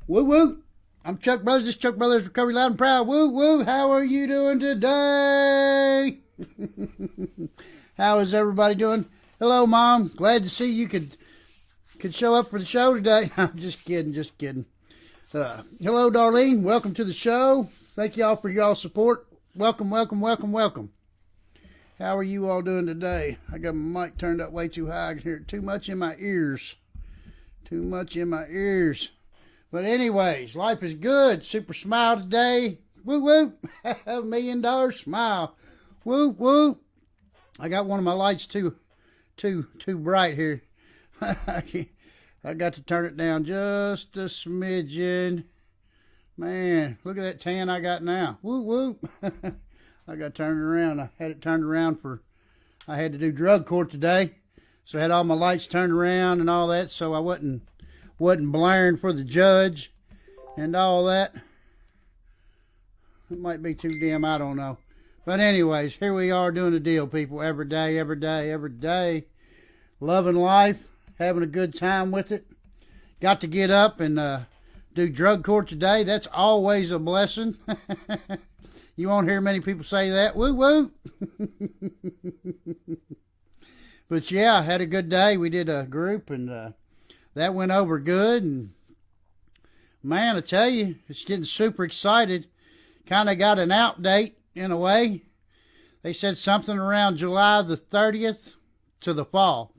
Woo woo. I'm Chuck Brothers. This is Chuck Brothers Recovery Loud and Proud. Woo woo. How are you doing today? How is everybody doing? Hello, Mom. Glad to see you could show up for the show today. I'm just kidding. Hello, Darlene. Welcome to the show. Thank y'all for y'all's support. Welcome. How are you all doing today? I got my mic turned up way too high. I can hear it too much in my ears. But anyways, life is good. Super smile today. Woo woo. $1 million smile. Woo woo. I got one of my lights too bright here. I got to turn it down just a smidgen. Man, look at that tan I got now. Woo woo. I got to turn it around. I had it turned around I had to do drug court today. So I had all my lights turned around and all that, so I wasn't blaring for the judge and all that. It might be too dim, I don't know. But anyways, here we are doing the deal, people. Every day. Loving life, having a good time with it. Got to get up and do drug court today. That's always a blessing. You won't hear many people say that. Woo woo. But yeah, I had a good day. We did a group and that went over good. And man, I tell you, it's getting super excited. Kind of got an out date in a way. They said something around July the 30th to the fall.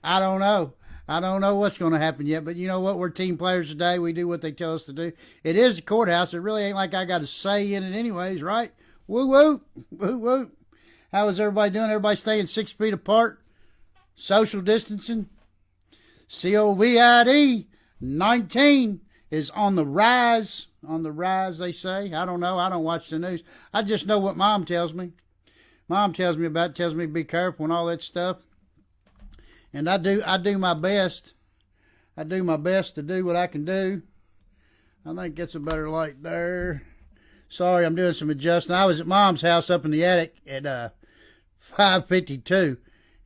I don't know. I don't know what's going to happen yet, but you know what? We're team players today. We do what they tell us to do. It is the courthouse. It really ain't like I got a say in it anyways, right? Woo woo. Woo woo. How is everybody doing? Everybody staying 6 feet apart? Social distancing? COVID-19 is on the rise. On the rise, they say. I don't know. I don't watch the news. I just know what Mom tells me. Mom tells me about it, tells me to be careful and all that stuff. And I do my best. I do my best to do what I can do. I think it's a better light there. Sorry, I'm doing some adjusting. I was at Mom's house up in the attic at 5:52,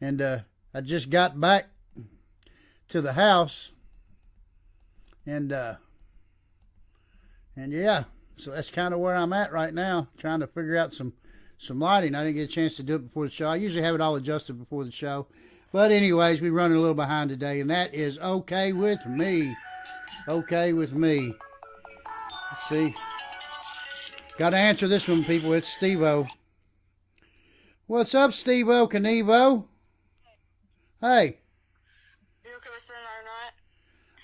and I just got back to the house, and yeah, so that's kind of where I'm at right now, trying to figure out some lighting. I didn't get a chance to do it before the show. I usually have it all adjusted before the show, but anyways, we're running a little behind today, and that is okay with me. Okay with me. Let's see. Got to answer this one, people. It's Steve-O. What's up, Steve-O Knievo? Hey. You okay with spending another night?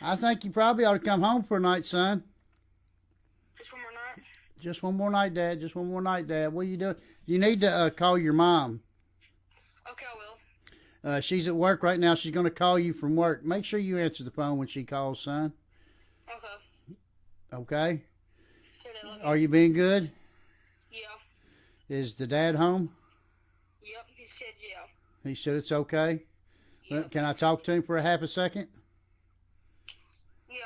I think you probably ought to come home for a night, son. Just one more night? Just one more night, Dad. Just one more night, Dad. What are you doing? You need to call your mom. Okay, I will. She's at work right now. She's going to call you from work. Make sure you answer the phone when she calls, son. Okay. Okay? Here, Dad, Are you being good? Yeah. Is the dad home? Yep, he said yeah. He said it's okay. Yep. Can I talk to him for a half a second? Yep.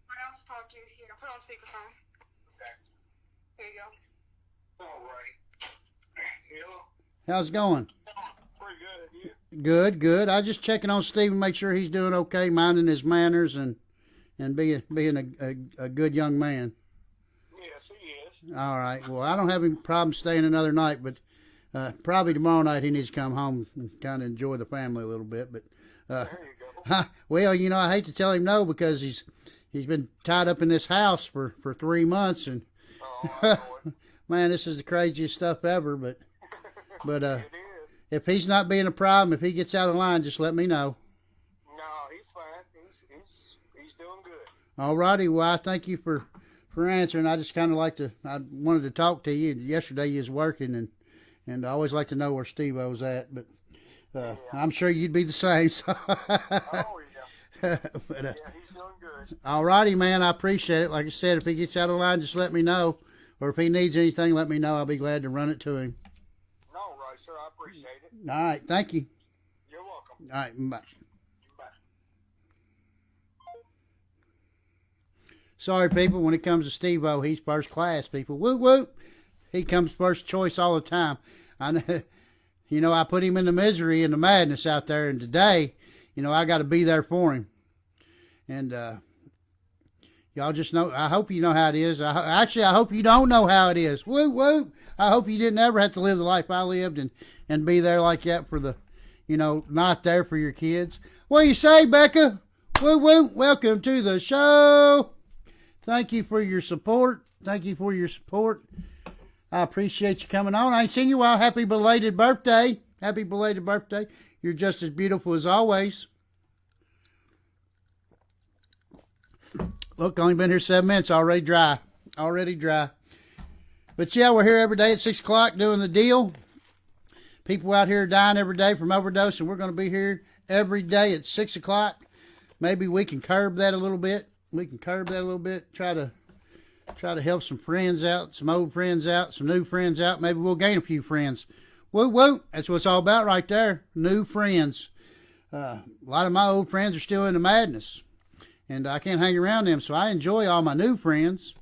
I want to talk to you. Here, put it on speakerphone. Okay. Here you go. All right. Hello. How's it going? Pretty good. You? Good. I just checking on Steve and make sure he's doing okay, minding his manners and being a good young man. Yes, he is. All right. Well, I don't have any problem staying another night, but probably tomorrow night he needs to come home and kind of enjoy the family a little bit. But There you go. well, you know, I hate to tell him no because he's been tied up in this house for 3 months, and Oh, man, this is the craziest stuff ever. But it is. if he's not being a problem, if he gets out of line, just let me know. No, he's fine. He's doing good. All righty. Well, I thank you for answering. I just kind of I wanted to talk to you. Yesterday you was working, and I always like to know where Steve-O's at, but I'm sure you'd be the same. So. Oh, yeah. But, Yeah, he's doing good. all righty, man. I appreciate it. Like I said, if he gets out of line, just let me know. Or if he needs anything, let me know. I'll be glad to run it to him. All right, sir. I appreciate it. All right. Thank you. You're welcome. All right. Bye. Bye. Sorry, people. When it comes to Steve-O, he's first class, people. Whoop, whoop. He comes first choice all the time. I know, I put him in the misery and the madness out there. And today, I got to be there for him. And y'all just know, I hope you know how it is. Actually, I hope you don't know how it is. Woo, woo. I hope you didn't ever have to live the life I lived and be there like that for the, not there for your kids. What do you say, Becca? Woo, woo. Welcome to the show. Thank you for your support. Thank you for your support. I appreciate you coming on. I ain't seen you in a while. Happy belated birthday. Happy belated birthday. You're just as beautiful as always. Look, only been here 7 minutes. Already dry. Already dry. But yeah, we're here every day at 6 o'clock doing the deal. People out here dying every day from overdose, and we're going to be here every day at 6 o'clock. Maybe we can curb that a little bit. Try to help some friends out, some old friends out, some new friends out. Maybe we'll gain a few friends. Woo, woo. That's what it's all about right there. New friends. A lot of my old friends are still into madness, and I can't hang around them, so I enjoy all my new friends.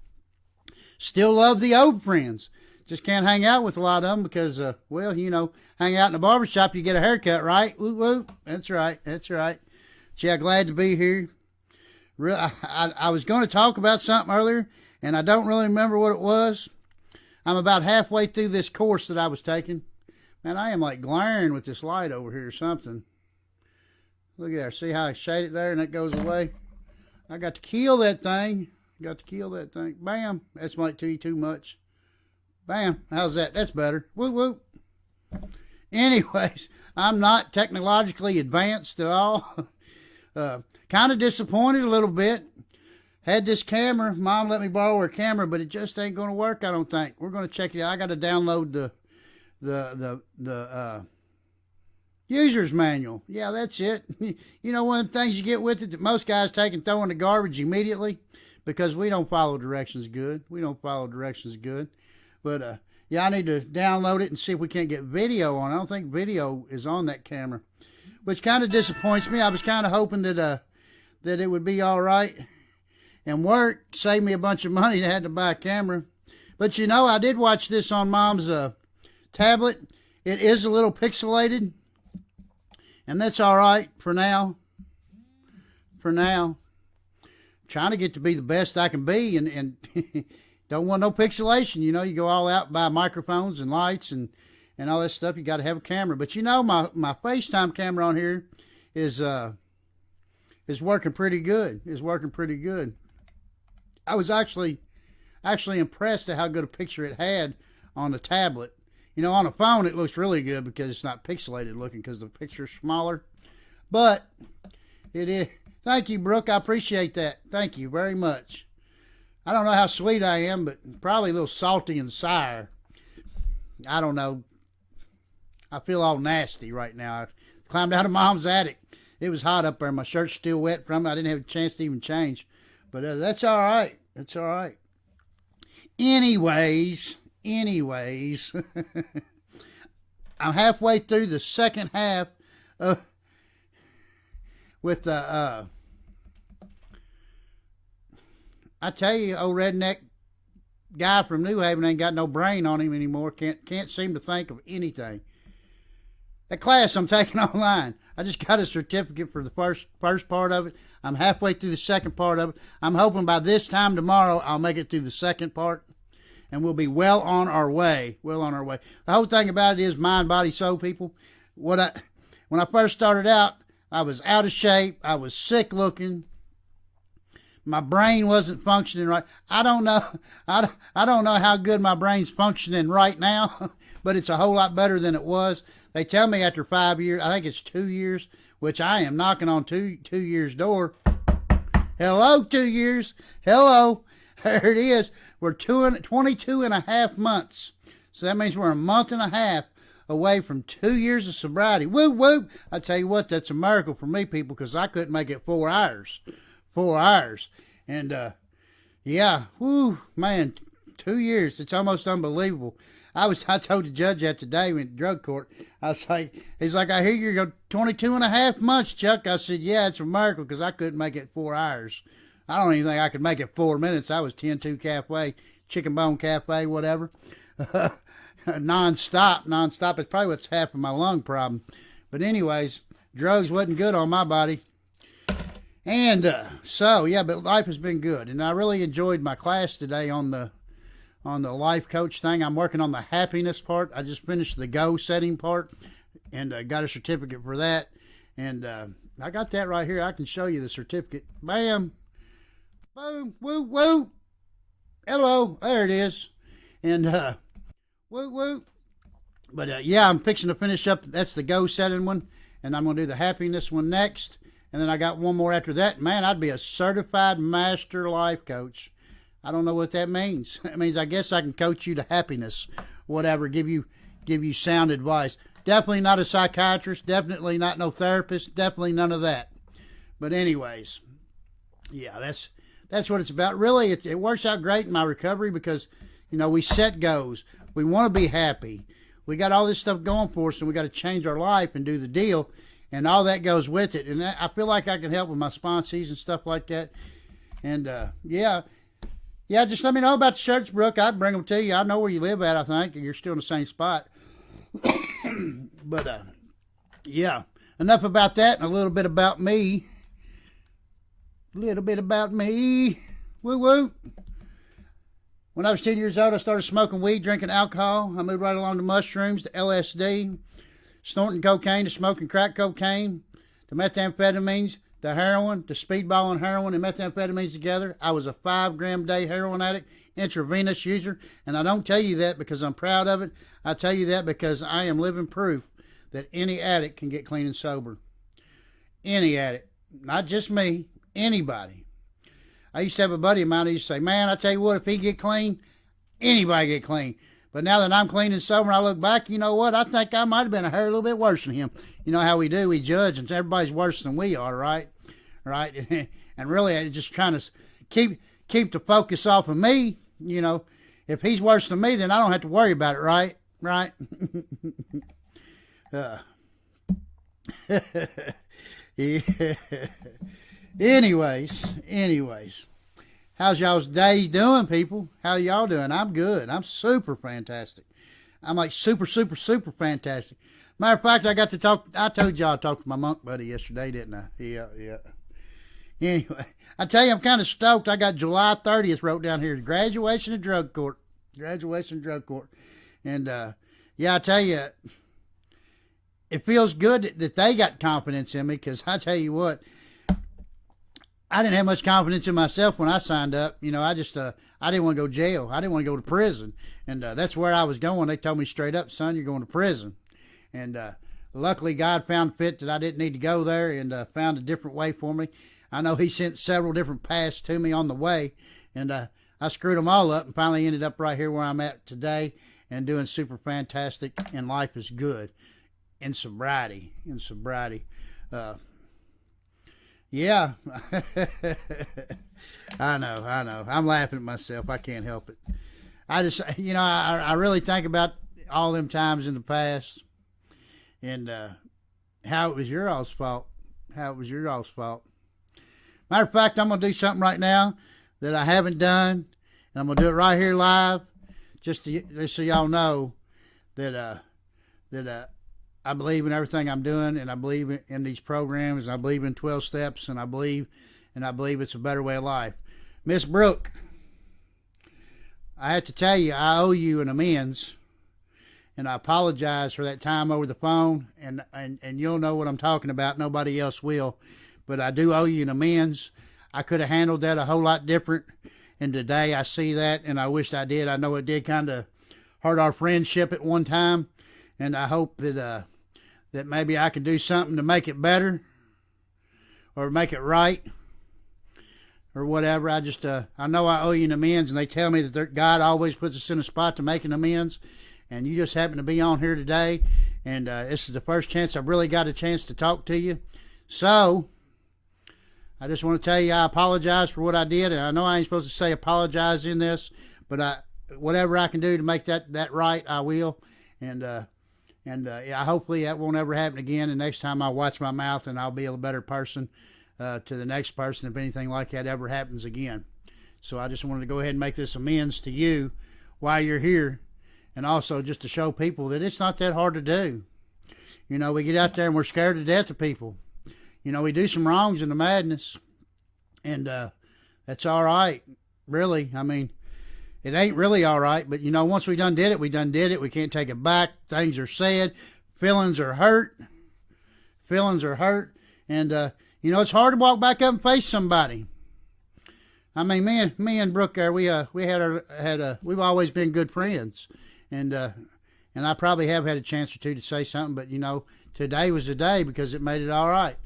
Still love the old friends. Just can't hang out with a lot of them because, hang out in the barbershop, you get a haircut, right? Woo, woo. That's right. Yeah, glad to be here. I was going to talk about something earlier, and I don't really remember what it was. I'm about halfway through this course that I was taking. Man, I am like glaring with this light over here or something. Look at there. See how I shade it there and it goes away? I got to kill that thing. Bam. That's might too much. Bam. How's that? That's better. Woo, woo. Anyways, I'm not technologically advanced at all. Kind of disappointed a little bit. Had this camera. Mom let me borrow her camera, but it just ain't going to work, I don't think. We're going to check it out. I got to download the user's manual. Yeah, that's it. One of the things you get with it that most guys take and throw in the garbage immediately because we don't follow directions good. But, I need to download it and see if we can't get video on it. I don't think video is on that camera, which kind of disappoints me. I was kind of hoping that it would be all right and work, save me a bunch of money to have to buy a camera. But, I did watch this on Mom's tablet. It is a little pixelated, and that's all right for now. Trying to get to be the best I can be, and don't want no pixelation. You go all out, buy microphones and lights and all that stuff. You got to have a camera. But my FaceTime camera on here is working pretty good. I was actually impressed at how good a picture it had on the tablet. On a phone it looks really good because it's not pixelated looking because the picture's smaller. But it is. Thank you, Brooke. I appreciate that. Thank you very much. I don't know how sweet I am, but probably a little salty and sour. I don't know. I feel all nasty right now. I climbed out of Mom's attic. It was hot up there. My shirt's still wet from it. I didn't have a chance to even change. But that's all right. It's all right. Anyways. I'm halfway through the second half with the I tell you, old redneck guy from New Haven ain't got no brain on him anymore. Can't seem to think of anything. That class I'm taking online, I just got a certificate for the first part of it. I'm halfway through the second part of it. I'm hoping by this time tomorrow I'll make it through the second part, and we'll be well on our way. The whole thing about it is mind, body, soul, people. When I first started out, I was out of shape. I was sick looking. My brain wasn't functioning right. I don't know how good my brain's functioning right now, but it's a whole lot better than it was. They tell me after 5 years, I think it's 2 years, which I am knocking on two years' door. Hello, 2 years. Hello. There it is. We're 22 and a half months. So that means we're a month and a half away from 2 years of sobriety. Woo, woo. I tell you what, that's a miracle for me, people, because I couldn't make it 4 hours. 4 hours. And, woo, man, 2 years. It's almost unbelievable. I told the judge that today in drug court. I was like, he's like, I hear you're 22 and a half months, Chuck. I said, yeah, it's a miracle because I couldn't make it 4 hours. I don't even think I could make it 4 minutes. I was 10-2 cafe, chicken bone cafe, whatever. Non-stop. It's probably what's half of my lung problem. But anyways, drugs wasn't good on my body. And so, yeah, but life has been good. And I really enjoyed my class today on the life coach thing. I'm working on the happiness part. I just finished the goal setting part and got a certificate for that. And I got that right here. I can show you the certificate. Bam. Boom. Woo, woo. Hello. There it is. And woo, woo. But yeah, I'm fixing to finish up. That's the goal setting one. And I'm going to do the happiness one next. And then I got one more after that. Man, I'd be a certified master life coach. I don't know what that means. It means I guess I can coach you to happiness, whatever, give you sound advice. Definitely not a psychiatrist, definitely not no therapist, definitely none of that. But anyways, yeah, that's what it's about. Really, it works out great in my recovery because, you know, we set goals. We want to be happy. We got all this stuff going for us, and we got to change our life and do the deal. And all that goes with it. And I feel like I can help with my sponsees and stuff like that. And, yeah, just let me know about the shirts, Brooke. I'd bring them to you. I know where you live at, I think. You're still in the same spot. But, yeah, enough about that and a little bit about me. Woo, woo. When I was 10 years old, I started smoking weed, drinking alcohol. I moved right along to mushrooms, to LSD. Snorting cocaine, to smoking crack cocaine, to methamphetamines, to heroin, to speedballing heroin and methamphetamines together. I was a 5-gram-a-day heroin addict, intravenous user, and I don't tell you that because I'm proud of it. I tell you that because I am living proof that any addict can get clean and sober. Any addict. Not just me. Anybody. I used to have a buddy of mine who used to say, man, I tell you what, if he get clean, anybody get clean. But now that I'm clean and sober, I look back, you know what? I think I might have been a hair a little bit worse than him. You know how we do. We judge, and everybody's worse than we are, right? Right? And really, I just trying to keep the focus off of me. You know, if he's worse than me, then I don't have to worry about it, right? Right? Yeah. Anyways. How's y'all's day doing, people? How y'all doing? I'm good. I'm super fantastic. I'm like super fantastic. Matter of fact, I told y'all I talked to my monk buddy yesterday, didn't I? Yeah. Anyway, I tell you, I'm kind of stoked. I got July 30th wrote down here, graduation of drug court. And, yeah, I tell you, it feels good that they got confidence in me because I tell you what, I didn't have much confidence in myself when I signed up. You know, I just, I didn't want to go to jail. I didn't want to go to prison. And that's where I was going. They told me straight up, son, you're going to prison. And luckily, God found fit that I didn't need to go there and found a different way for me. I know he sent several different paths to me on the way. And I screwed them all up and finally ended up right here where I'm at today and doing super fantastic. And life is good in sobriety. Yeah, I know. I'm laughing at myself. I can't help it. I just, you know, I really think about all them times in the past and how it was your all's fault. Matter of fact, I'm going to do something right now that I haven't done, and I'm going to do it right here live just so y'all know that I believe in everything I'm doing, and I believe in these programs, and I believe in 12 steps, and I believe it's a better way of life. Miss Brooke, I have to tell you, I owe you an amends, and I apologize for that time over the phone, and you'll know what I'm talking about. Nobody else will, but I do owe you an amends. I could have handled that a whole lot different, and today I see that, and I wished I did. I know it did kind of hurt our friendship at one time, and I hope that maybe I can do something to make it better or make it right or whatever. I just, I know I owe you an amends, and they tell me that God always puts us in a spot to make an amends, and you just happen to be on here today, and this is the first chance I've really got a chance to talk to you. So, I just want to tell you I apologize for what I did, and I know I ain't supposed to say apologize in this, but whatever I can do to make that right, I will, and yeah, hopefully that won't ever happen again. And next time I'll watch my mouth and I'll be a better person to the next person if anything like that ever happens again. So I just wanted to go ahead and make this amends to you while you're here, and also just to show people that it's not that hard to do. You know, we get out there and we're scared to death of people. You know, we do some wrongs in the madness, and that's all right, really. I mean, it ain't really all right, but, you know, once we done did it, we done did it. We can't take it back. Things are said. Feelings are hurt. Feelings are hurt. And, you know, it's hard to walk back up and face somebody. I mean, me and Brooke there, we've always been good friends. And I probably have had a chance or two to say something, but, you know, today was the day because it made it all right.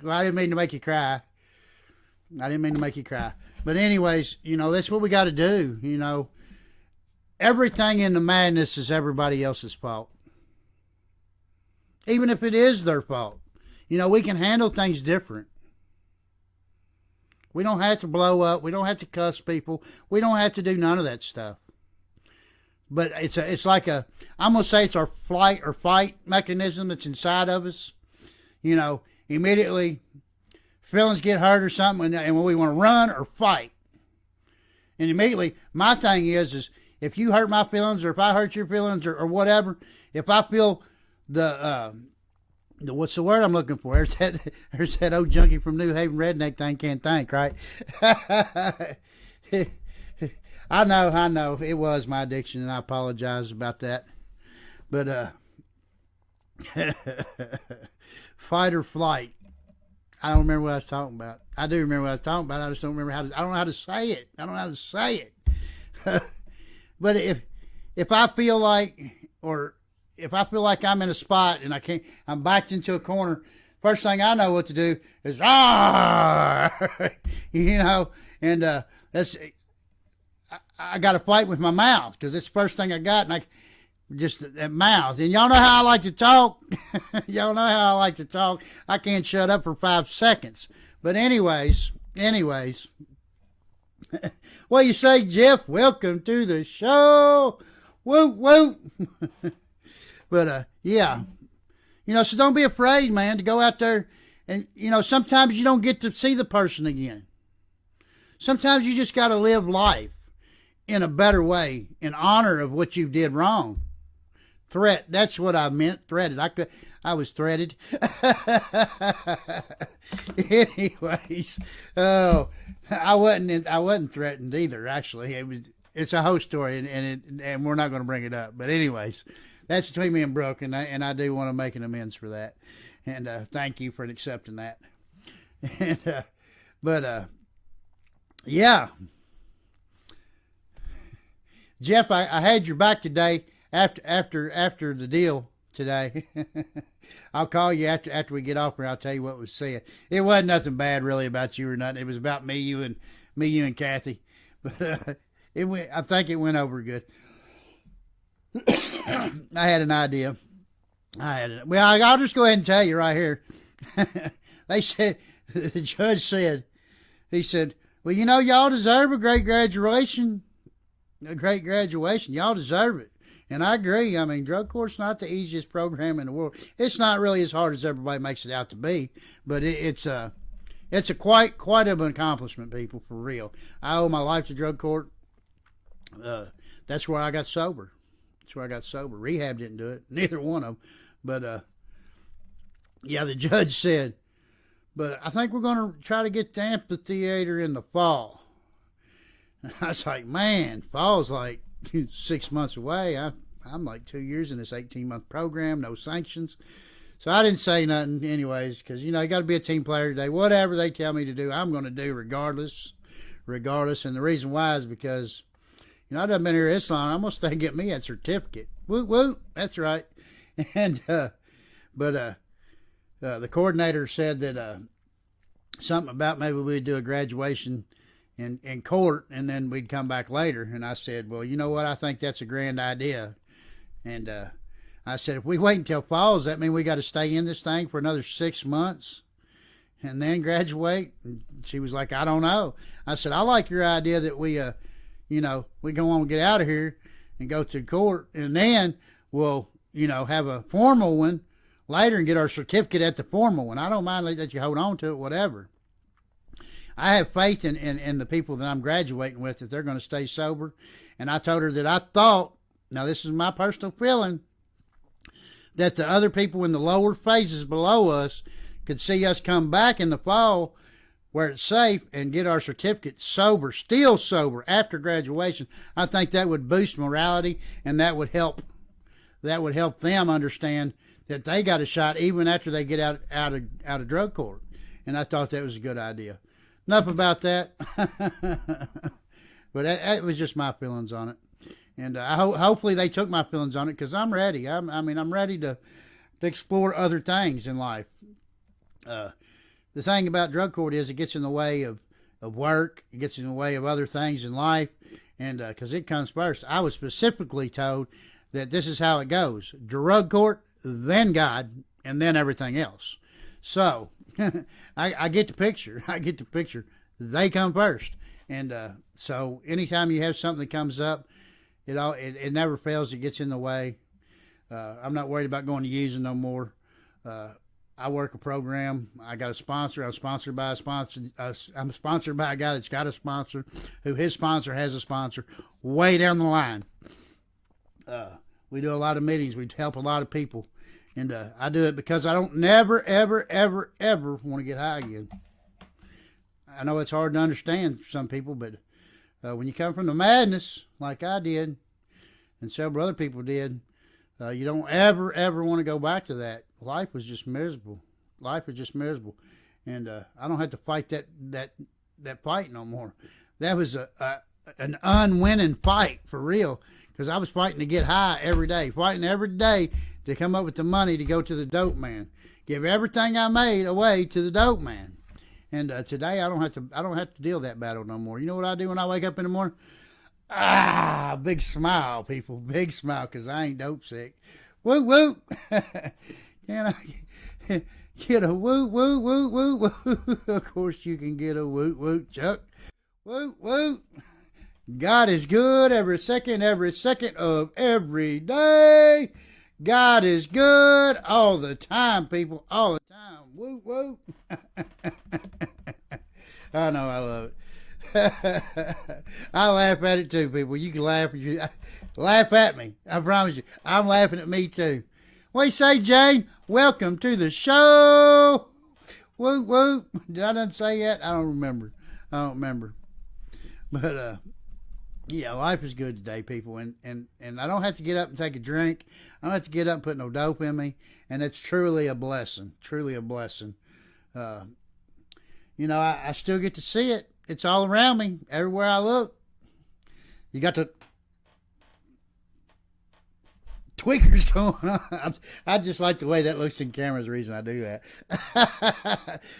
Well, I didn't mean to make you cry. But anyways, you know, that's what we got to do. You know, everything in the madness is everybody else's fault. Even if it is their fault. You know, we can handle things different. We don't have to blow up. We don't have to cuss people. We don't have to do none of that stuff. But it's like I'm going to say it's our flight or fight mechanism that's inside of us. You know, immediately feelings get hurt or something, and when we want to run or fight. And immediately, my thing is if you hurt my feelings or if I hurt your feelings or whatever, if I feel the what's the word I'm looking for? There's that old junkie from New Haven redneck thing, can't think, right? I know. It was my addiction, and I apologize about that. But fight or flight. I don't remember what I was talking about. I do remember what I was talking about. I just don't remember I don't know how to say it. But if I feel like, I'm in a spot and I'm backed into a corner, first thing I know what to do is, you know, and I got to fight with my mouth because it's the first thing I got, and just that mouth. And y'all know how I like to talk. I can't shut up for 5 seconds. But anyways, what you say, Jeff? Welcome to the show. Woot, woot. But, yeah. You know, so don't be afraid, man, to go out there. And, you know, sometimes you don't get to see the person again. Sometimes you just got to live life in a better way in honor of what you did wrong. Threat. That's what I meant. Threaded. I was threaded. Anyways, I wasn't threatened either. Actually, it's a whole story, and we're not going to bring it up. But anyways, that's between me and Brooke, and I do want to make an amends for that. And thank you for accepting that. And yeah, Jeff, I had your back today. After the deal today, I'll call you after we get off here. I'll tell you what was said. It wasn't nothing bad really about you or nothing. It was about me, you, and Kathy. But I think it went over good. I had an idea. Well, I'll just go ahead and tell you right here. They said, the judge said, he said, well, you know, y'all deserve a great graduation. Y'all deserve it. And I agree. I mean, drug court's not the easiest program in the world. It's not really as hard as everybody makes it out to be, but it's a quite of an accomplishment, people, for real. I owe my life to drug court. That's where I got sober. Rehab didn't do it. Neither one of them. But yeah, the judge said, but I think we're going to try to get the amphitheater in the fall. I was like, man, fall's like 6 months away. I'm like 2 years in this 18-month program, no sanctions. So I didn't say nothing anyways, because, you know, you got to be a team player today. Whatever they tell me to do, I'm going to do regardless. And the reason why is because, you know, I done been here this long. I'm going to stay and get me that certificate. Woot, woot. That's right. And, the coordinator said that something about maybe we'd do a graduation in court, and then we'd come back later. And I said, well, you know what? I think that's a grand idea. And I said, if we wait until fall, does that mean we got to stay in this thing for another 6 months and then graduate? And she was like, I don't know. I said, I like your idea that we go on and get out of here and go to court, and then we'll, have a formal one later and get our certificate at the formal one. I don't mind that you hold on to it, whatever. I have faith in the people that I'm graduating with, that they're going to stay sober And I told her that I thought, now this is my personal feeling, that the other people in the lower phases below us could see us come back in the fall where it's safe and get our certificate sober, still sober after graduation. I think that would boost morality, and that would help them understand that they got a shot even after they get out of drug court. And I thought that was a good idea. Enough about that. But that was just my feelings on it. And hopefully they took my feelings on it, because I'm ready. I'm ready to explore other things in life. The thing about drug court is it gets in the way of work. It gets in the way of other things in life. And because it comes first. I was specifically told that this is how it goes. Drug court, then God, and then everything else. So I get the picture. I get the picture. They come first. And so anytime you have something that comes up, it never fails. It gets in the way. I'm not worried about going to using no more. I work a program. I got a sponsor. I'm sponsored by a sponsor. I'm sponsored by a guy that's got a sponsor, who his sponsor has a sponsor, way down the line. We do a lot of meetings. We help a lot of people. And I do it because I don't never, ever, ever, ever want to get high again. I know it's hard to understand for some people, but when you come from the madness, like I did, and several other people did, you don't ever, ever want to go back to that. Life was just miserable. Life was just miserable. And I don't have to fight that fight no more. That was an unwinning fight, for real, because I was fighting to get high every day, fighting every day to come up with the money to go to the dope man, give everything I made away to the dope man. And today I don't have to deal that battle no more. You know what I do when I wake up in the morning? Big smile, people, big smile, because I ain't dope sick. Woo woo. Can I get a woo woo woo woo woo? Of course you can get a woo woo, Chuck. Woo woo. God is good every second of every day. God is good all the time, people, all the time. Woo woo. I know, I love it. I laugh at it too, people. You can laugh at me. I promise you. I'm laughing at me too. What do you say, Jane? Welcome to the show. Woo woo. Did I done say that? I don't remember. But yeah, life is good today, people, and I don't have to get up and take a drink. I don't have to get up and put no dope in me, and it's truly a blessing. Truly a blessing. You know, I still get to see it. It's all around me, everywhere I look. You got the tweakers going on. I just like the way that looks in camera is the reason I do that.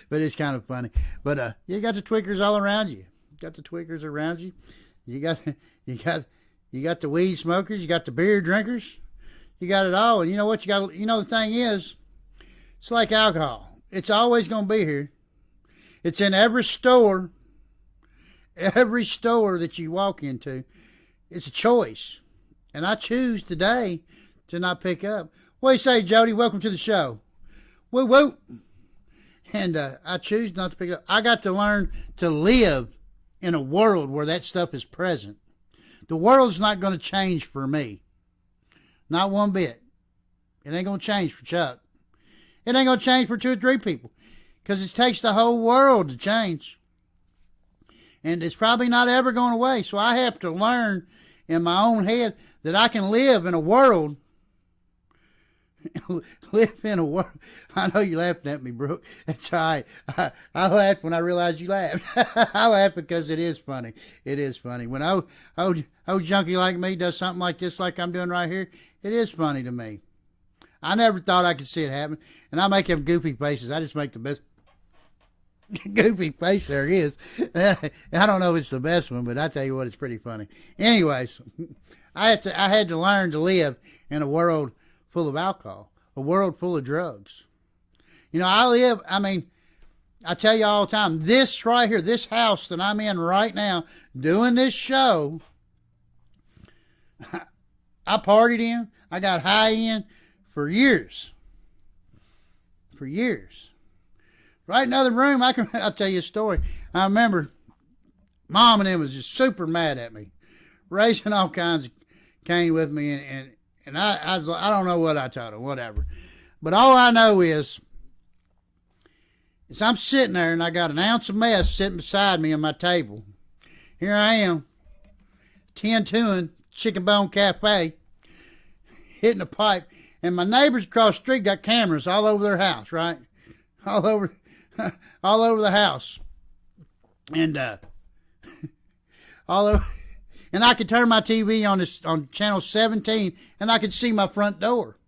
But it's kind of funny. But you got the tweakers all around you. You got the tweakers around you. You got the weed smokers. You got the beer drinkers. You got it all. And you know what? The thing is, it's like alcohol. It's always going to be here. It's in every store. Every store that you walk into, it's a choice. And I choose today to not pick up. What do you say, Jody? Welcome to the show. Woo woo. And I choose not to pick it up. I got to learn to live in a world where that stuff is present. The world's not going to change for me. Not one bit. It ain't going to change for Chuck. It ain't going to change for 2 or 3 people. Because it takes the whole world to change. And it's probably not ever going away. So I have to learn in my own head that I can live in a world. Live in a world. I know you're laughing at me, Brooke. That's all right. I laughed when I realized you laughed. I laugh because it is funny. It is funny. When old junkie like me does something like this, like I'm doing right here, it is funny to me. I never thought I could see it happen. And I make them goofy faces. I just make the best goofy face there is. I don't know if it's the best one, but I tell you what, it's pretty funny. Anyways, I had to learn to live in a world full of alcohol, a world full of drugs. You know, I tell you all the time, this right here, this house that I'm in right now, doing this show, I partied in, I got high in for years. For years. Right in the other room, I'll tell you a story. I remember Mom and them was just super mad at me. raising all kinds of Cain with me, and I was like, I don't know what I told him, whatever. But all I know is I'm sitting there and I got an ounce of mess sitting beside me on my table. Here I am, 10-2ing Chicken Bone Cafe, hitting a pipe, and my neighbors across the street got cameras all over their house, right? All over the house. And all over, and I could turn my TV on channel 17 and I could see my front door.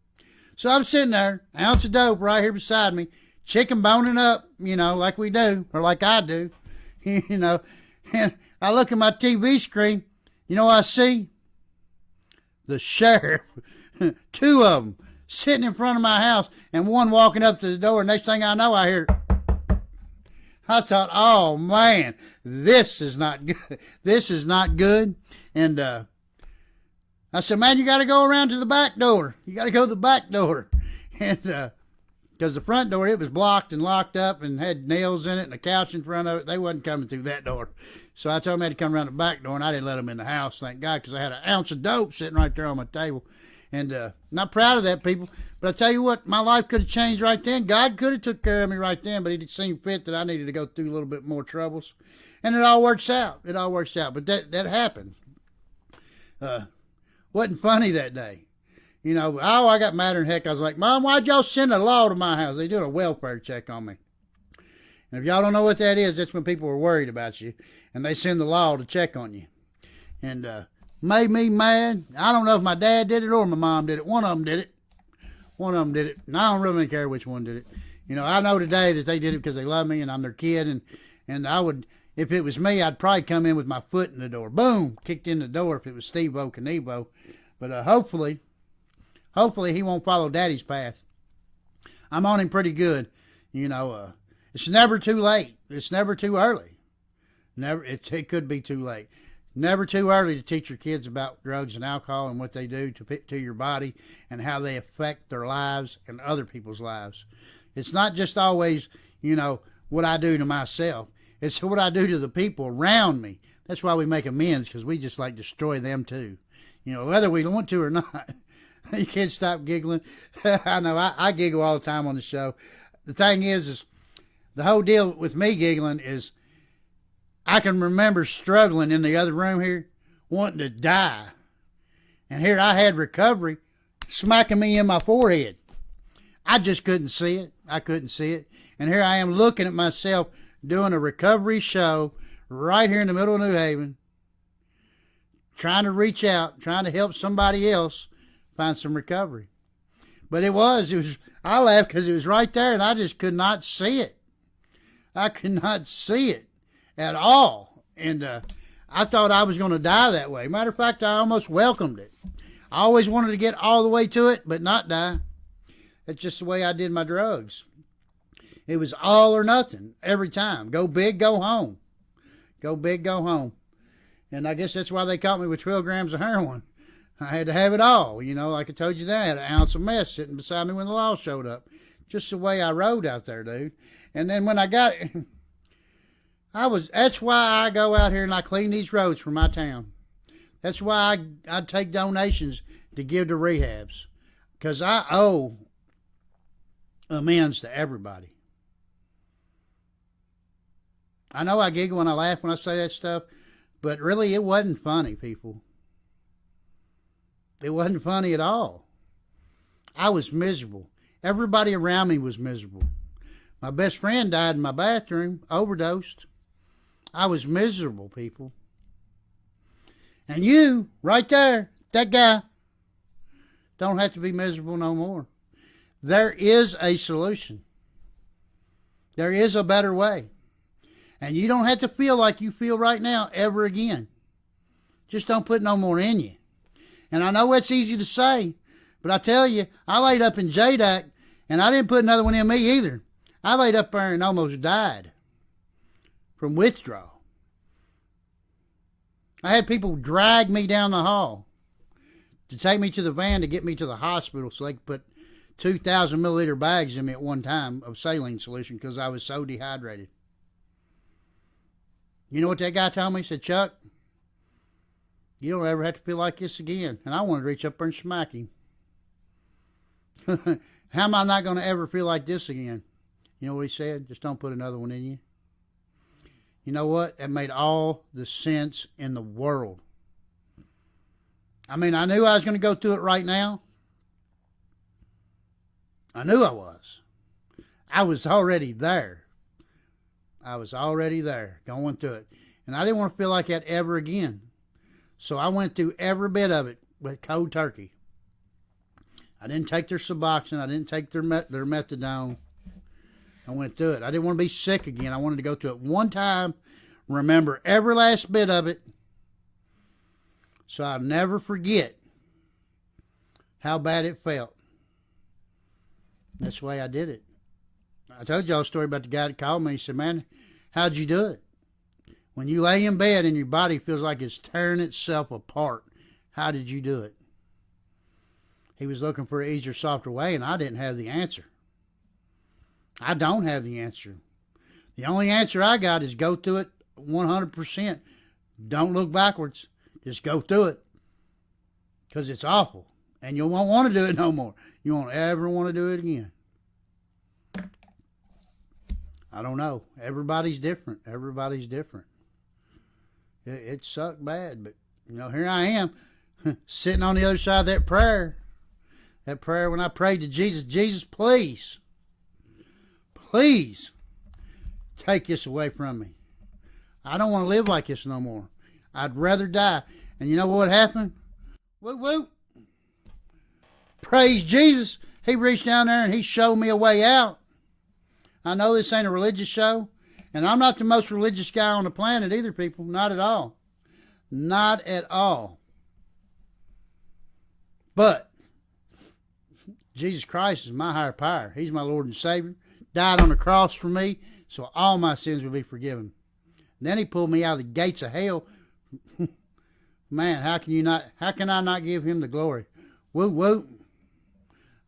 So I'm sitting there, ounce of dope right here beside me, chicken boning up, like we do, or like I do, and I look at my TV screen, you know what I see? The sheriff, 2 of them, sitting in front of my house, and one walking up to the door. Next thing I know, I hear, I thought, oh man, this is not good. This is not good. And I said, man, you got to go around to the back door. You got to go to the back door. And because the front door, it was blocked and locked up and had nails in it and a couch in front of it. They wasn't coming through that door. So I told them I had to come around the back door, and I didn't let them in the house, thank God, because I had an ounce of dope sitting right there on my table. And not proud of that, people. But I tell you what, my life could have changed right then. God could have took care of me right then, but it seemed fit that I needed to go through a little bit more troubles. And it all works out. It all works out. But that happened. Wasn't funny that day. I got madder than heck. I was like, Mom, why'd y'all send a law to my house? They doing a welfare check on me. And if y'all don't know what that is, that's when people are worried about you. And they send the law to check on you. And made me mad. I don't know if my dad did it or my mom did it. One of them did it. And I don't really care which one did it. I know today that they did it because they love me and I'm their kid. And I would, if it was me, I'd probably come in with my foot in the door. Boom! Kicked in the door if it was Steve-O Knievo. But hopefully he won't follow Daddy's path. I'm on him pretty good. It's never too late. It's never too early. It could be too late. Never too early to teach your kids about drugs and alcohol and what they do to your body and how they affect their lives and other people's lives. It's not just always, what I do to myself. It's what I do to the people around me. That's why we make amends, because we just like destroy them too. Whether we want to or not. You can't stop giggling. I know, I giggle all the time on the show. The thing is the whole deal with me giggling is I can remember struggling in the other room here, wanting to die. And here I had recovery smacking me in my forehead. I just couldn't see it. I couldn't see it. And here I am looking at myself doing a recovery show right here in the middle of New Haven, trying to reach out, trying to help somebody else find some recovery. But it was, I laughed because it was right there and I just could not see it. I could not see it at all. And I thought I was going to die that way. Matter of fact, I almost welcomed it. I always wanted to get all the way to it, but not die. That's just the way I did my drugs. It was all or nothing every time. Go big, go home. Go big, go home. And I guess that's why they caught me with 12 grams of heroin. I had to have it all. Like I told you that, I had an ounce of meth sitting beside me when the law showed up. Just the way I rode out there, dude. And then when I got it, that's why I go out here and I clean these roads for my town. That's why I take donations to give to rehabs. Because I owe amends to everybody. I know I giggle and I laugh when I say that stuff, but really it wasn't funny, people. It wasn't funny at all. I was miserable. Everybody around me was miserable. My best friend died in my bathroom, overdosed. I was miserable, people. And you, right there, that guy, don't have to be miserable no more. There is a solution. There is a better way. And you don't have to feel like you feel right now ever again. Just don't put no more in you. And I know it's easy to say, but I tell you, I laid up in JDAC, and I didn't put another one in me either. I laid up there and almost died from withdrawal. I had people drag me down the hall to take me to the van to get me to the hospital so they could put 2,000 milliliter bags in me at one time of saline solution because I was so dehydrated. You know what that guy told me? He said, Chuck, You don't ever have to feel like this again. And I wanted to reach up there and smack him. How am I not going to ever feel like this again? You know what he said? Just don't put another one in you. You know what? It made all the sense in the world. I mean, I knew I was going to go through it right now. I knew I was. I was already there. I was already there going through it. And I didn't want to feel like that ever again. So I went through every bit of it with cold turkey. I didn't take their Suboxone. I didn't take their methadone. I went through it. I didn't want to be sick again. I wanted to go through it one time, remember every last bit of it, so I'll never forget how bad it felt. That's the way I did it. I told y'all a story about the guy that called me. He said, man, how'd you do it? When you lay in bed and your body feels like it's tearing itself apart, how did you do it? He was looking for an easier, softer way, and I didn't have the answer. I don't have the answer. The only answer I got is go through it 100%. Don't look backwards. Just go through it. Because it's awful. And you won't want to do it no more. You won't ever want to do it again. I don't know. Everybody's different. Everybody's different. It sucked bad, but, you know, here I am sitting on the other side of that prayer. That prayer when I prayed to Jesus, Jesus, please take this away from me. I don't want to live like this no more. I'd rather die. And you know what happened? Whoop, whoop. Praise Jesus. He reached down there and he showed me a way out. I know this ain't a religious show. And I'm not the most religious guy on the planet either, people. Not at all. Not at all. But Jesus Christ is my higher power. He's my Lord and Savior. Died on the cross for me, so all my sins will be forgiven. And then he pulled me out of the gates of hell. Man, how can I not give him the glory? Whoop, whoop.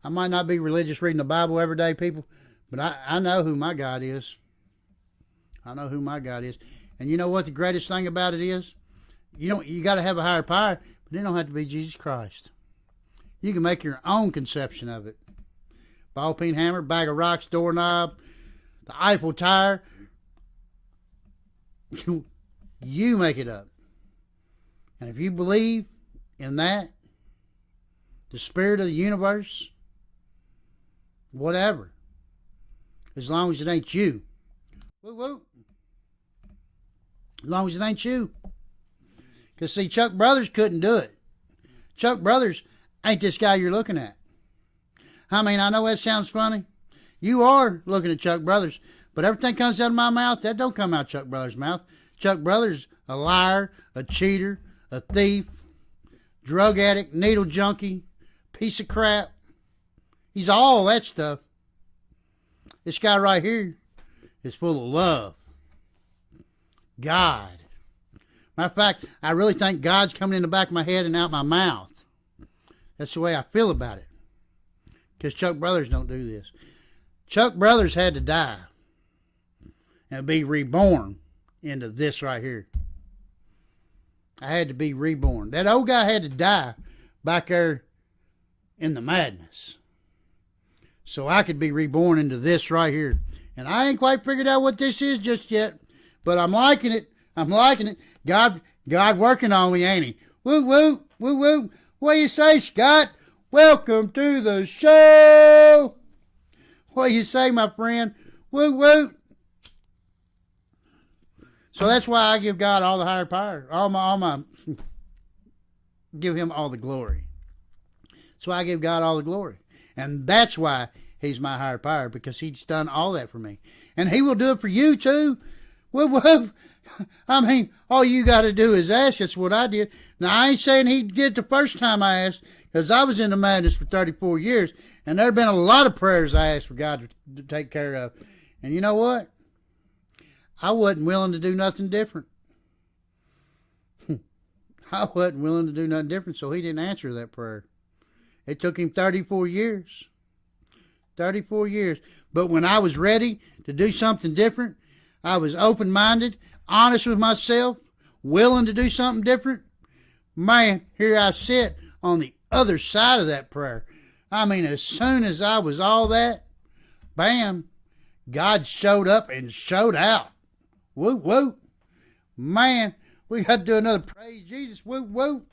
I might not be religious reading the Bible every day, people, but I know who my God is. I know who my God is. And you know what the greatest thing about it is? You got to have a higher power, but it don't have to be Jesus Christ. You can make your own conception of it. Ball peen hammer, bag of rocks, doorknob, the Eiffel Tower. You make it up. And if you believe in that, the spirit of the universe, whatever, as long as it ain't you. Woo woo. As long as it ain't you. Because see, Chuck Brothers couldn't do it. Chuck Brothers ain't this guy you're looking at. I mean, I know that sounds funny. You are looking at Chuck Brothers, but everything comes out of my mouth, that don't come out of Chuck Brothers' mouth. Chuck Brothers, a liar, a cheater, a thief, drug addict, needle junkie, piece of crap. He's all that stuff. This guy right here is full of love. God. Matter of fact, I really think God's coming in the back of my head and out my mouth. That's the way I feel about it. Because Chuck Brothers don't do this. Chuck Brothers had to die and be reborn into this right here. I had to be reborn. That old guy had to die back there in the madness, so I could be reborn into this right here. And I ain't quite figured out what this is just yet, but I'm liking it. I'm liking it. God working on me, ain't he? Woo, woo, woo, woo. What do you say, Scott? Welcome to the show. What do you say, my friend? Woo, woo. So that's why I give God all the higher power. Give him all the glory. So I give God all the glory. And that's why he's my higher power, because he's done all that for me. And he will do it for you too. Woo, woo. I mean, all you got to do is ask. That's what I did. Now, I ain't saying he did the first time I asked, because I was in the madness for 34 years, and there have been a lot of prayers I asked for God to take care of. And you know what? I wasn't willing to do nothing different. I wasn't willing to do nothing different, so he didn't answer that prayer. It took him 34 years. 34 years. But when I was ready to do something different, I was open-minded, honest with myself, willing to do something different. Man, here I sit on the other side of that prayer. I mean, as soon as I was all that, bam, God showed up and showed out. Whoop, whoop. Man, we got to do another praise Jesus. Whoop, whoop.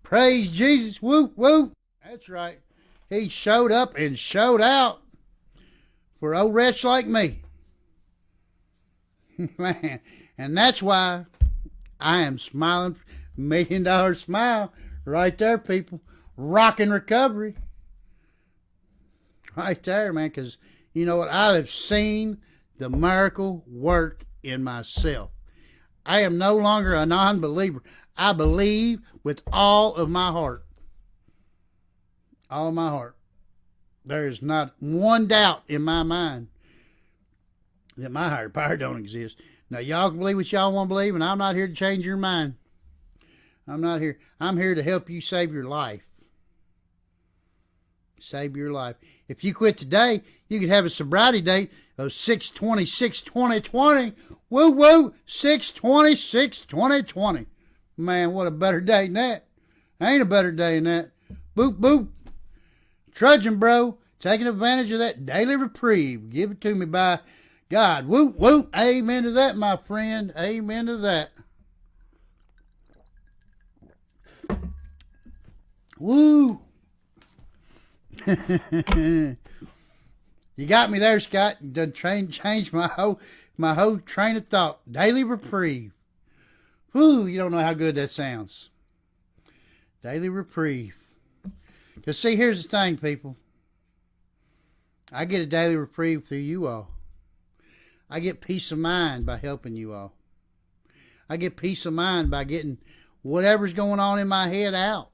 Praise Jesus. Whoop, whoop. That's right. He showed up and showed out for old wretch like me. Man, and that's why I am smiling. $1 million smile right there, people. Rockin' recovery. Right there, man, because you know what? I have seen the miracle work in myself. I am no longer a non-believer. I believe with all of my heart. All of my heart. There is not one doubt in my mind that my higher power don't exist. Now, y'all can believe what y'all want to believe, and I'm not here to change your mind. I'm not here. I'm here to help you save your life. Save your life. If you quit today, you could have a sobriety date of 6/20/2020. Woo woo, 6/20/2020. Man, what a better day than that. Ain't a better day than that. Boop boop. Trudging, bro. Taking advantage of that daily reprieve. Give it to me by God. Whoop whoop. Amen to that, my friend. Amen to that. Woo. You got me there, Scott. You done changed my whole train of thought. Daily reprieve. Whoo, you don't know how good that sounds. Daily reprieve. Because see, here's the thing, people. I get a daily reprieve through you all. I get peace of mind by helping you all. I get peace of mind by getting whatever's going on in my head out.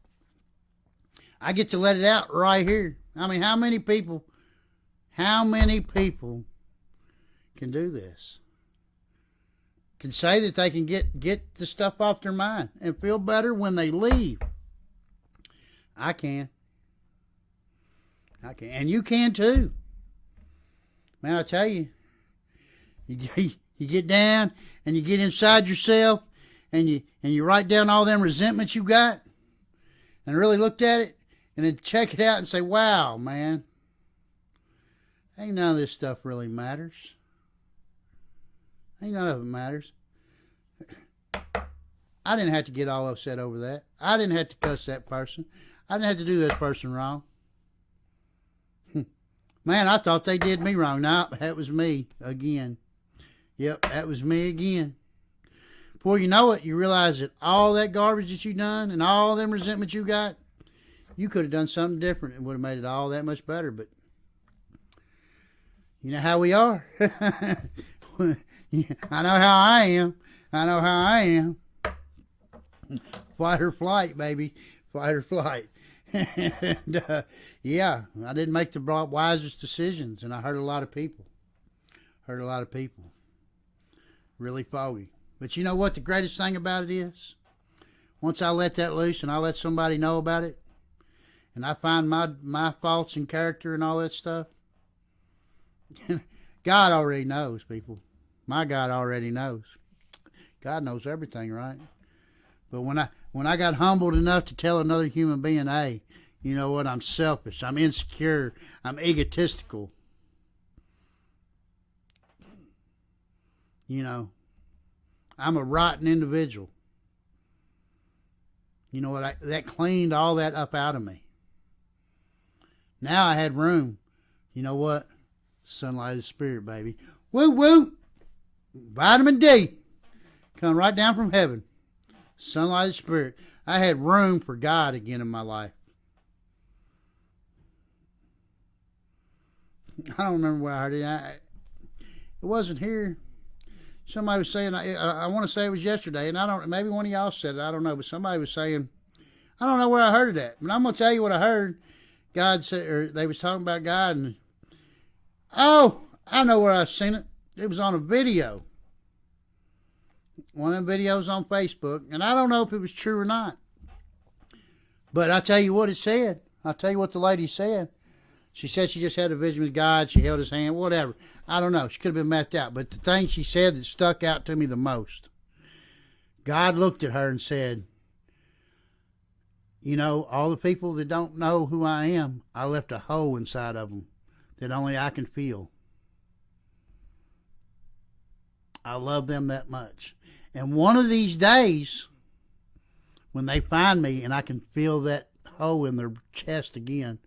I get to let it out right here. I mean, how many people can do this? Can say that they can get the stuff off their mind and feel better when they leave. I can. And you can too. Man, I tell you, you get down and you get inside yourself and you write down all them resentments you got and really looked at it and then check it out and say, wow, man, ain't none of this stuff really matters. Ain't none of it matters. I didn't have to get all upset over that. I didn't have to cuss that person. I didn't have to do this person wrong. Man, I thought they did me wrong. No, that was me again. Yep, that was me again. Before you know it, you realize that all that garbage that you done and all them resentments you got, you could have done something different and would have made it all that much better. But you know how we are. I know how I am. I know how I am. Fight or flight, baby. Fight or flight. And, yeah, I didn't make the wisest decisions, and I hurt a lot of people. Really foggy. But you know what the greatest thing about it is? Once I let that loose and I let somebody know about it, and I find my faults in character and all that stuff, God already knows, people. My God already knows. God knows everything, right? But when I got humbled enough to tell another human being, hey, you know what, I'm selfish, I'm insecure, I'm egotistical. You know, I'm a rotten individual. You know what, that cleaned all that up out of me. Now I had room. You know what? Sunlight of the Spirit, baby. Woo woo! Vitamin D. Come right down from heaven. Sunlight of the Spirit. I had room for God again in my life. I don't remember where I heard it. It wasn't here. Somebody was saying, I want to say it was yesterday, and maybe one of y'all said it, I don't know, but somebody was saying, I don't know where I heard it at, but I'm going to tell you what I heard. God said, or they was talking about God, and oh, I know where I seen it. It was on a video. One of them videos on Facebook, and I don't know if it was true or not. But I tell you what it said. I'll tell you what the lady said. She said she just had a vision with God. She held his hand, whatever. I don't know. She could have been methed out. But the thing she said that stuck out to me the most, God looked at her and said, You know, all the people that don't know who I am, I left a hole inside of them that only I can feel. I love them that much. And one of these days, when they find me and I can feel that hole in their chest again,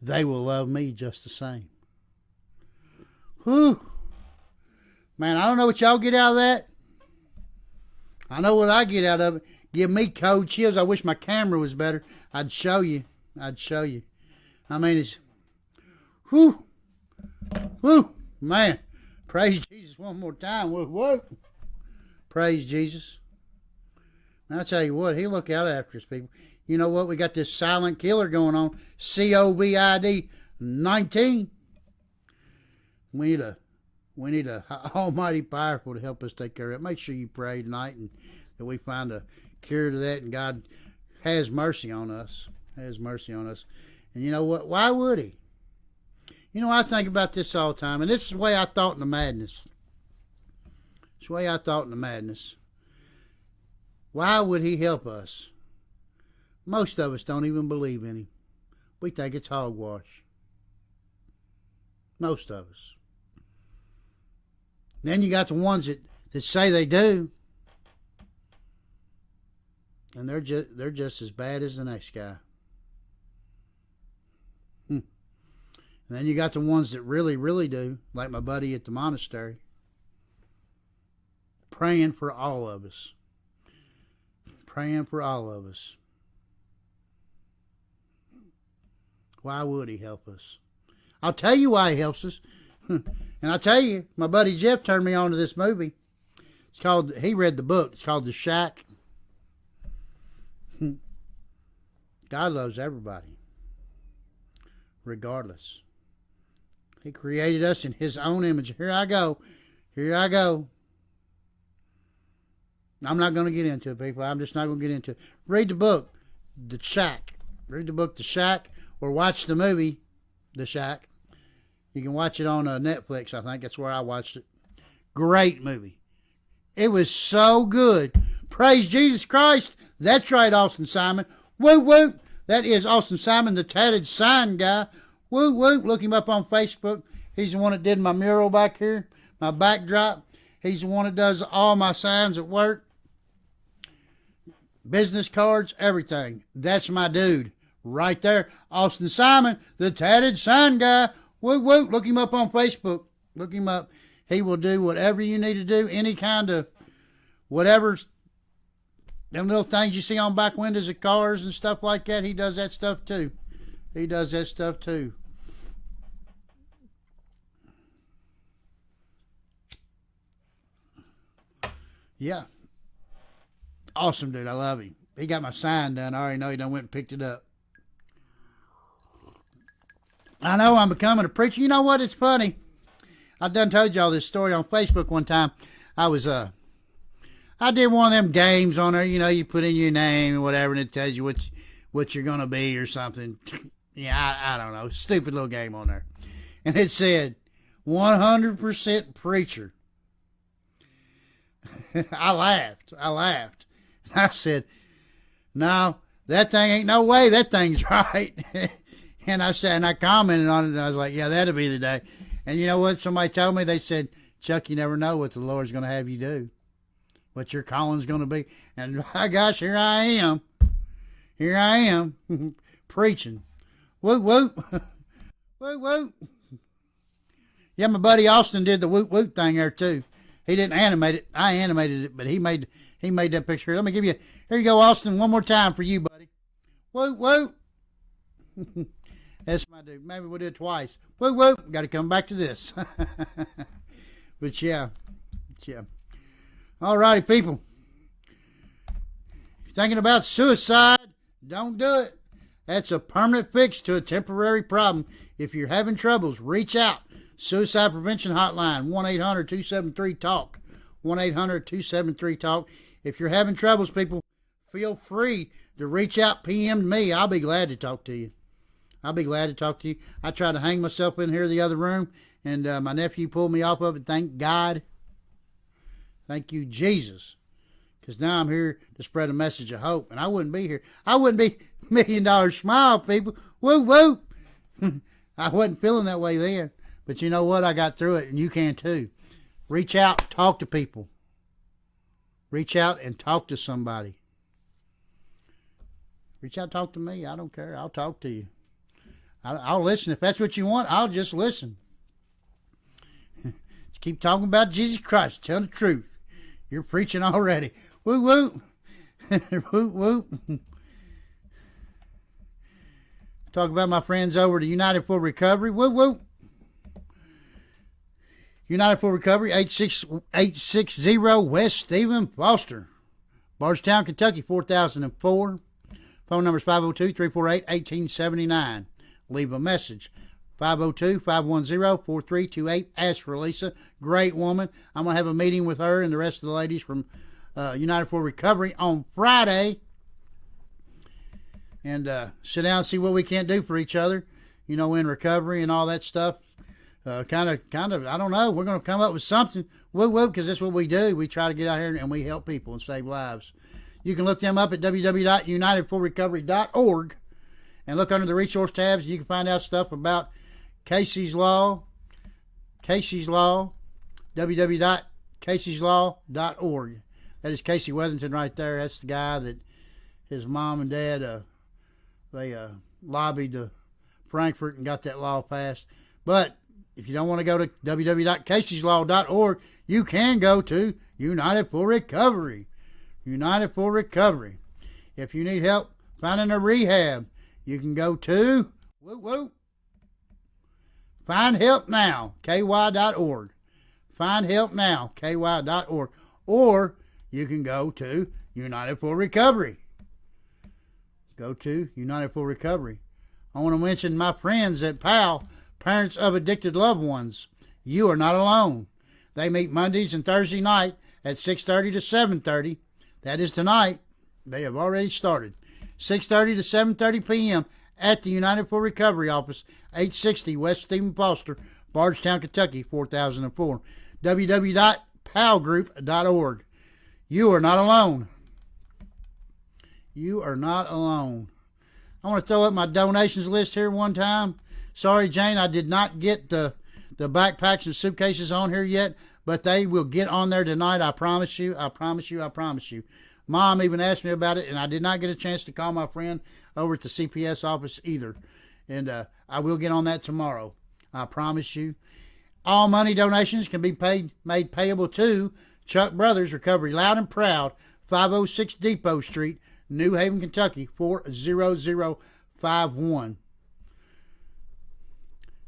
they will love me just the same. Whew. Man, I don't know what y'all get out of that. I know what I get out of it. Give me cold chills. I wish my camera was better. I'd show you. I mean, it's... Whew. Whew. Man. Praise Jesus one more time. Whoa. Praise Jesus. And I'll tell you what, he'll look out after us, people. You know what? We got this silent killer going on. COVID-19. We need a almighty powerful to help us take care of it. Make sure you pray tonight and that we find a cure to that, and God has mercy on us. Has mercy on us. And you know what? Why would he? You know, I think about this all the time, and this is the way I thought in the madness. It's the way I thought in the madness. Why would he help us? Most of us don't even believe in him. We think it's hogwash. Most of us. Then you got the ones that say they do. And they're just as bad as the next guy. And then you got the ones that really, really do, like my buddy at the monastery. Praying for all of us. Praying for all of us. Why would he help us? I'll tell you why he helps us. And I'll tell you, my buddy Jeff turned me on to this movie. He read the book. It's called The Shack. God loves everybody, regardless. He created us in his own image. Here I go. I'm not going to get into it, people. I'm just not going to get into it. Read the book, The Shack. Read the book, The Shack, or watch the movie, The Shack. You can watch it on Netflix, I think. That's where I watched it. Great movie. It was so good. Praise Jesus Christ. That's right, Austin Simon. Woo, woo. That is Austin Simon, the tatted sign guy. Woo, woo. Look him up on Facebook. He's the one that did my mural back here, my backdrop. He's the one that does all my signs at work. Business cards, everything. That's my dude. Right there. Austin Simon, the tatted sign guy. Woo, woo. Look him up on Facebook. Look him up. He will do whatever you need to do. Any kind of whatever. Them little things you see on back windows of cars and stuff like that. He does that stuff too. Yeah. Awesome, dude. I love him. He got my sign done. I already know he done went and picked it up. I know I'm becoming a preacher. You know what? It's funny. I've done told y'all this story on Facebook one time. I did one of them games on there. You know, you put in your name and whatever, and it tells you what you're going to be or something. Yeah, I don't know. Stupid little game on there. And it said, 100% preacher. I laughed. I said, no, that thing ain't no way. That thing's right. And I commented on it, and I was like, yeah, that'll be the day. And you know what? Somebody told me, they said, Chuck, you never know what the Lord's going to have you do, what your calling's going to be. And my gosh, here I am. Preaching. Whoop, whoop. Whoop, whoop. Yeah, my buddy Austin did the whoop, whoop thing there, too. He didn't animate it. I animated it, but he made that picture. Let me give you, here you go, Austin, one more time for you, buddy. Whoop, whoop. That's my dude. Maybe we'll do it twice. Whoop, whoop. Got to come back to this. But yeah. All righty, people. If you're thinking about suicide, don't do it. That's a permanent fix to a temporary problem. If you're having troubles, reach out. Suicide Prevention Hotline, 1-800-273-TALK. 1-800-273-TALK. If you're having troubles, people, feel free to reach out, PM me. I'll be glad to talk to you. I tried to hang myself in here the other room, and my nephew pulled me off of it. Thank God. Thank you, Jesus. Because now I'm here to spread a message of hope. And I wouldn't be here. I wouldn't be $1 Million Smile, people. Woo, woo. I wasn't feeling that way then. But you know what? I got through it, and you can too. Reach out, talk to people. Reach out and talk to somebody. Reach out, talk to me. I don't care. I'll talk to you. I'll listen. If that's what you want, I'll just listen. Just keep talking about Jesus Christ. Tell the truth. You're preaching already. Woo, woo. Woo, woo. Talk about my friends over to United for Recovery. Woo, woo. United for Recovery, 860 West Stephen Foster, Bardstown, Kentucky, 4004. Phone number is 502-348-1879. Leave a message. 502-510-4328. Ask for Lisa. Great woman. I'm going to have a meeting with her and the rest of the ladies from United for Recovery on Friday. And sit down and see what we can't do for each other, you know, in recovery and all that stuff. Kind of, I don't know. We're going to come up with something. Woo, woo, because that's what we do. We try to get out here and we help people and save lives. You can look them up at www.unitedforrecovery.org and look under the resource tabs. You can find out stuff about Casey's Law, www.caseyslaw.org. That is Casey Weatherington right there. That's the guy that his mom and dad, they lobbied to Frankfurt and got that law passed. But if you don't want to go to www.caseyslaw.org, you can go to United for Recovery. United for Recovery. If you need help finding a rehab, you can go to Find Help Now, ky.org. Find Help Now, ky.org. Or you can go to United for Recovery. Go to United for Recovery. I want to mention my friends at PAL, Parents of Addicted Loved Ones. You are not alone. They meet Mondays and Thursday night at 6:30 to 7:30. That is tonight. They have already started. 6:30 to 7:30 p.m. at the United for Recovery office, 860 West Stephen Foster, Bardstown, Kentucky, 4004. www.palgroup.org. You are not alone. You are not alone. I want to throw up my donations list here one time. Sorry, Jane, I did not get the backpacks and suitcases on here yet, but they will get on there tonight. I promise you. I promise you. I promise you. Mom even asked me about it, and I did not get a chance to call my friend over at the CPS office either. And I will get on that tomorrow. I promise you. All money donations can be made payable to Chuck Brothers Recovery Loud and Proud, 506 Depot Street, New Haven, Kentucky, 40051.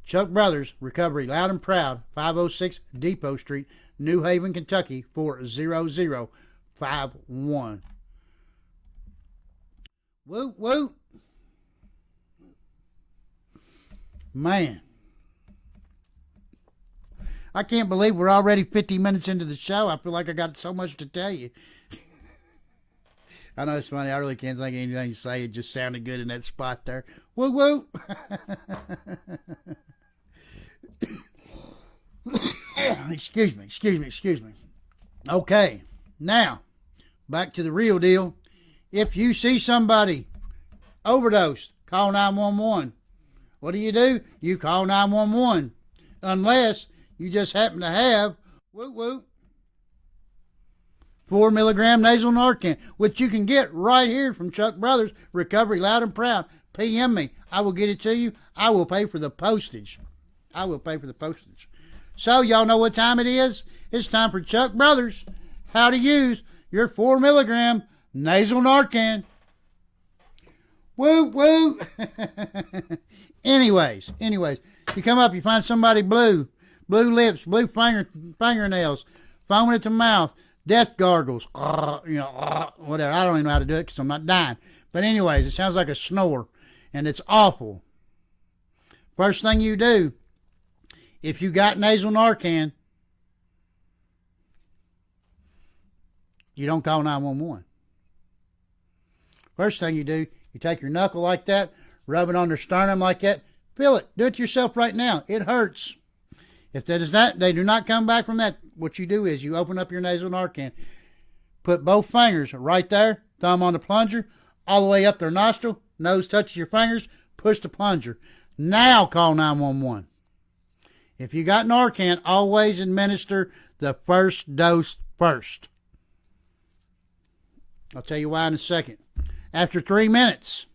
Chuck Brothers Recovery Loud and Proud, 506 Depot Street, New Haven, Kentucky, 40051. Woo, woo. Man. I can't believe we're already 50 minutes into the show. I feel like I got so much to tell you. I know it's funny. I really can't think of anything to say. It just sounded good in that spot there. Woo, woo. Excuse me. Okay, now, back to the real deal. If you see somebody overdosed, call 911. What do? You call 911. Unless you just happen to have, 4 milligram nasal Narcan, which you can get right here from Chuck Brothers Recovery Loud and Proud. PM me. I will get it to you. I will pay for the postage. So y'all know what time it is? It's time for Chuck Brothers. How to use your 4 milligram nasal Narcan. Woo, woo. Anyways, you come up, you find somebody blue lips, blue fingernails, foaming at the mouth, death gargles, whatever. I don't even know how to do it because I'm not dying. But anyways, it sounds like a snore, and it's awful. First thing you do, if you got nasal Narcan, you don't call 911. First thing you do, you take your knuckle like that, rub it on their sternum like that, feel it. Do it yourself right now. It hurts. If they do not come back from that, what you do is you open up your nasal Narcan, Put both fingers right there, thumb on the plunger, all the way up their nostril, nose touches your fingers, push the plunger. Now call 911. If you got Narcan, always administer the first dose first. I'll tell you why in a second. After 3 minutes,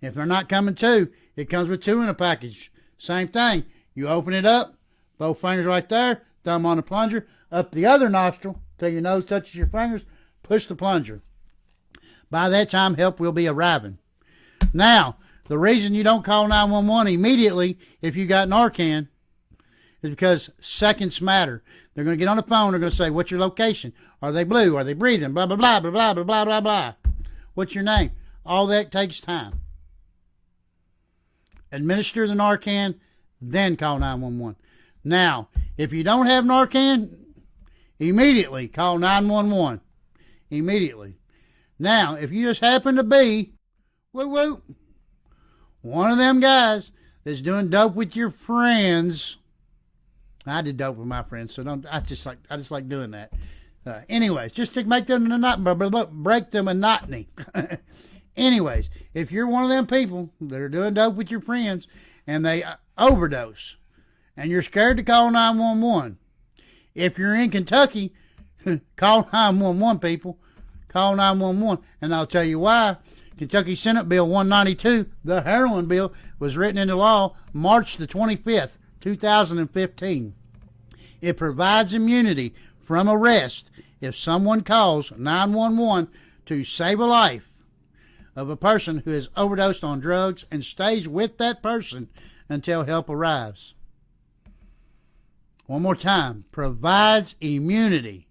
if they're not coming to, it comes with 2 in a package. Same thing. You open it up, both fingers right there, thumb on the plunger, up the other nostril till your nose touches your fingers, push the plunger. By that time, help will be arriving. Now, the reason you don't call 911 immediately if you got Narcan is because seconds matter. They're going to get on the phone. They're going to say, what's your location? Are they blue? Are they breathing? Blah, blah, blah, blah, blah, blah, blah, blah, blah. What's your name? All that takes time. Administer the Narcan, then call 911. Now, if you don't have Narcan, immediately call 911. Immediately. Now, if you just happen to be, one of them guys that's doing dope with your friends. I did dope with my friends, so don't. I just like doing that. Anyways, just to make them break the monotony. Anyways, if you're one of them people that are doing dope with your friends and they overdose, and you're scared to call 911, if you're in Kentucky, call 911, people. Call 911, and I'll tell you why. Kentucky Senate Bill 192, the heroin bill, was written into law March the 25th, 2015. It provides immunity from arrest if someone calls 911 to save a life of a person who has overdosed on drugs and stays with that person until help arrives. One more time. Provides immunity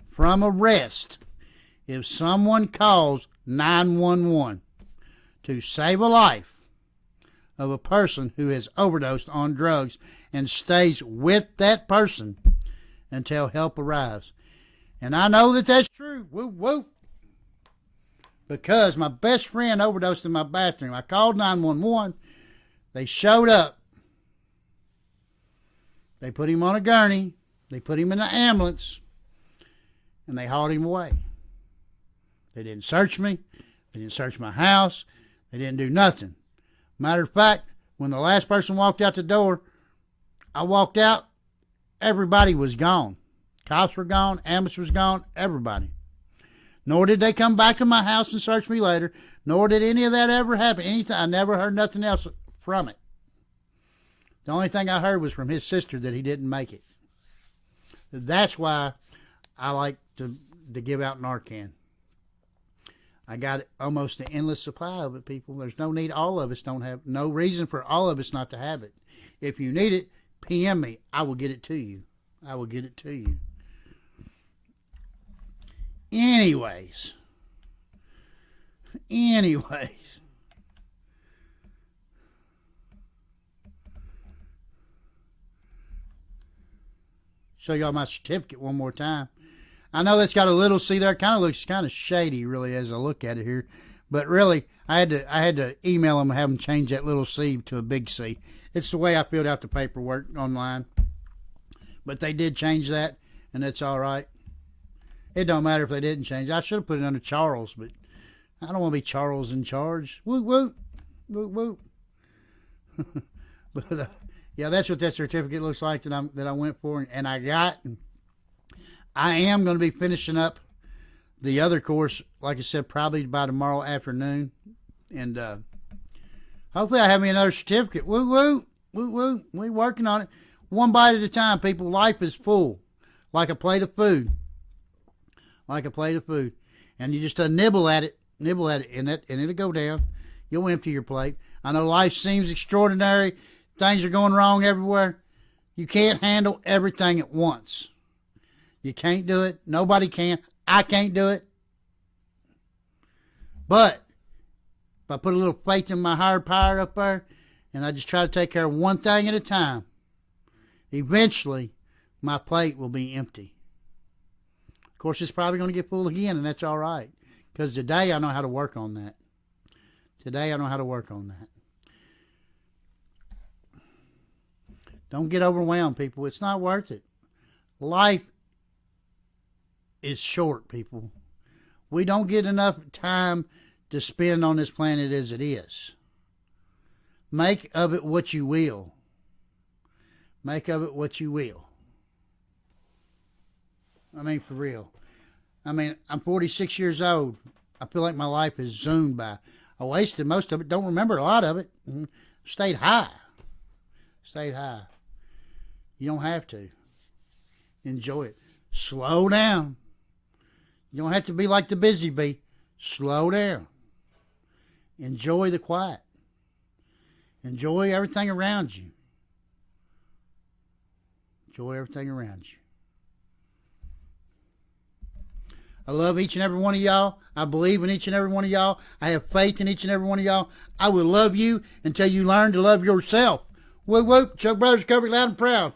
from arrest if someone calls 911 to save a life of a person who has overdosed on drugs and stays with that person until help arrives. And I know that that's true. Whoop, whoop. Because my best friend overdosed in my bathroom. I called 911. They showed up. They put him on a gurney. They put him in the ambulance. And they hauled him away. They didn't search me. They didn't search my house. They didn't do nothing. Matter of fact, when the last person walked out the door, I walked out, everybody was gone. Cops were gone, ambulance was gone, everybody. Nor did they come back to my house and search me later, nor did any of that ever happen. Anything, I never heard nothing else from it. The only thing I heard was from his sister that he didn't make it. That's why I like to give out Narcan. I got almost an endless supply of it, people. There's no need. All of us don't have, no reason for all of us not to have it. If you need it, PM me. I will get it to you. I will get it to you. Anyways. Show y'all my certificate one more time. I know that's got a little C there. It kind of looks kind of shady, really, as I look at it here. But really, I had to email them and have them change that little C to a big C. It's the way I filled out the paperwork online. But they did change that, and that's all right. It don't matter if they didn't change it. I should have put it under Charles, but I don't want to be Charles in charge. Woot, woot. Woot, woot. But, yeah, that's what that certificate looks like that I went for and I got. I am going to be finishing up the other course, like I said, probably by tomorrow afternoon. And hopefully I have me another certificate. Woo, woo, woo, woo. We're working on it. One bite at a time, people. Life is full. Like a plate of food. Like a plate of food. And you just nibble at it, and it'll go down. You'll empty your plate. I know life seems extraordinary. Things are going wrong everywhere. You can't handle everything at once. You can't do it. Nobody can. I can't do it. But if I put a little faith in my higher power up there, and I just try to take care of one thing at a time, eventually my plate will be empty. Of course, it's probably going to get full again, and that's all right. Because today I know how to work on that. Don't get overwhelmed, people. It's not worth it. Life is short, people. We don't get enough time to spend on this planet as it is. Make of it what you will. Make of it what you will. I mean, for real. I mean, I'm 46 years old. I feel like my life is zoomed by. I wasted most of it. Don't remember a lot of it. Stayed high. Stayed high. You don't have to. Enjoy it. Slow down. You don't have to be like the busy bee. Slow down. Enjoy the quiet. Enjoy everything around you. Enjoy everything around you. I love each and every one of y'all. I believe in each and every one of y'all. I have faith in each and every one of y'all. I will love you until you learn to love yourself. Whoop, whoop. Chuck Brothers, cover it loud and proud.